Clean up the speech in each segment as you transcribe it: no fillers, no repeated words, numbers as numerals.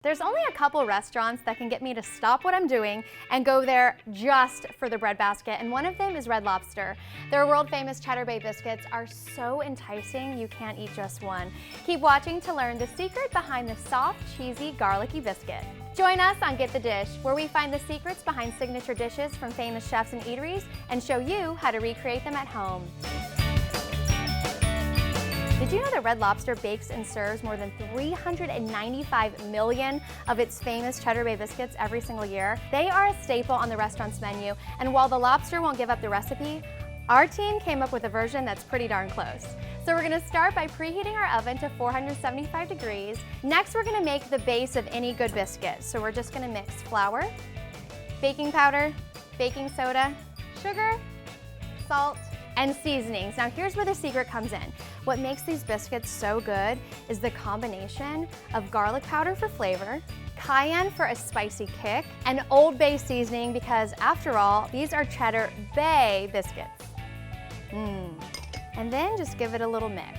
There's only a couple restaurants that can get me to stop what I'm doing and go there just for the bread basket, and one of them is Red Lobster. Their world famous Cheddar Bay Biscuits are so enticing you can't eat just one. Keep watching to learn the secret behind the soft, cheesy, garlicky biscuit. Join us on Get the Dish, where we find the secrets behind signature dishes from famous chefs and eateries and show you how to recreate them at home. Did you know that Red Lobster bakes and serves more than 395 million of its famous Cheddar Bay biscuits every single year? They are a staple on the restaurant's menu, and while the Lobster won't give up the recipe, our team came up with a version that's pretty darn close. So we're gonna start by preheating our oven to 475 degrees. Next, we're gonna make the base of any good biscuit. So we're just gonna mix flour, baking powder, baking soda, sugar, salt, and seasonings. Now here's where the secret comes in. What makes these biscuits so good is the combination of garlic powder for flavor, cayenne for a spicy kick, and Old Bay seasoning because after all, these are Cheddar Bay biscuits. And then just give it a little mix.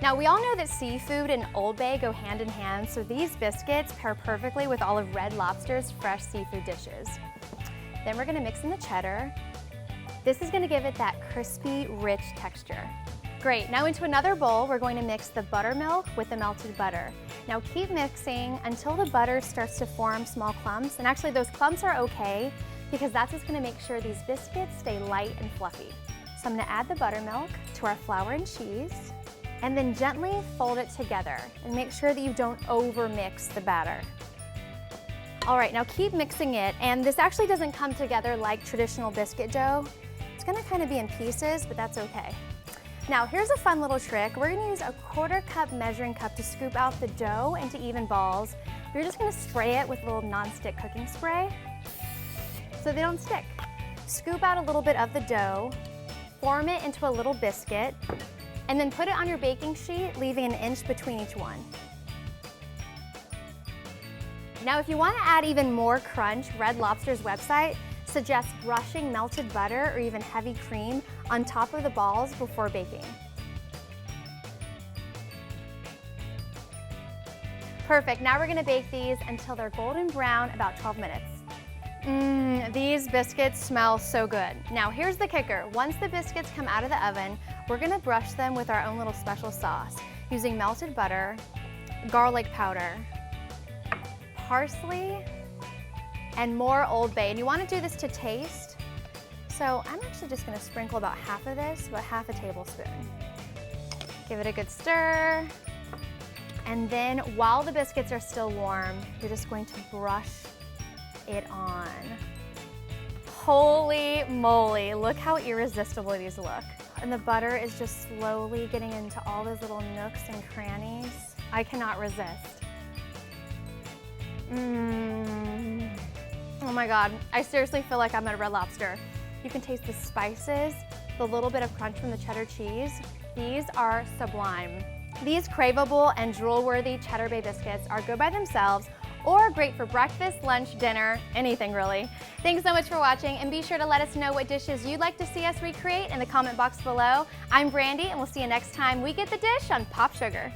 Now we all know that seafood and Old Bay go hand in hand, so these biscuits pair perfectly with all of Red Lobster's fresh seafood dishes. Then we're gonna mix in the cheddar. This is gonna give it that crispy, rich texture. Great, now into another bowl, we're going to mix the buttermilk with the melted butter. Now keep mixing until the butter starts to form small clumps, and actually those clumps are okay because that's what's gonna make sure these biscuits stay light and fluffy. So I'm gonna add the buttermilk to our flour and cheese, and then gently fold it together and make sure that you don't over mix the batter. All right, now keep mixing it, and this actually doesn't come together like traditional biscuit dough. It's gonna kind of be in pieces, but that's okay. Now here's a fun little trick. We're gonna use a 1/4 cup measuring cup to scoop out the dough into even balls. You're just gonna spray it with a little non-stick cooking spray so they don't stick. Scoop out a little bit of the dough, form it into a little biscuit, and then put it on your baking sheet, leaving an inch between each one. Now if you wanna add even more crunch, Red Lobster's website suggests brushing melted butter or even heavy cream on top of the balls before baking. Perfect, now we're gonna bake these until they're golden brown, about 12 minutes. These biscuits smell so good. Now here's the kicker. Once the biscuits come out of the oven, we're gonna brush them with our own little special sauce using melted butter, garlic powder, parsley, and more Old Bay. And you want to do this to taste. So I'm actually just going to sprinkle about half of this, about half a tablespoon. Give it a good stir. And then while the biscuits are still warm, you're just going to brush it on. Holy moly, look how irresistible these look. And the butter is just slowly getting into all those little nooks and crannies. I cannot resist. Oh my God, I seriously feel like I'm at a Red Lobster. You can taste the spices, the little bit of crunch from the cheddar cheese. These are sublime. These craveable and drool-worthy Cheddar Bay biscuits are good by themselves or great for breakfast, lunch, dinner, anything really. Thanks so much for watching, and be sure to let us know what dishes you'd like to see us recreate in the comment box below. I'm Brandy, and we'll see you next time we Get the Dish on Pop Sugar.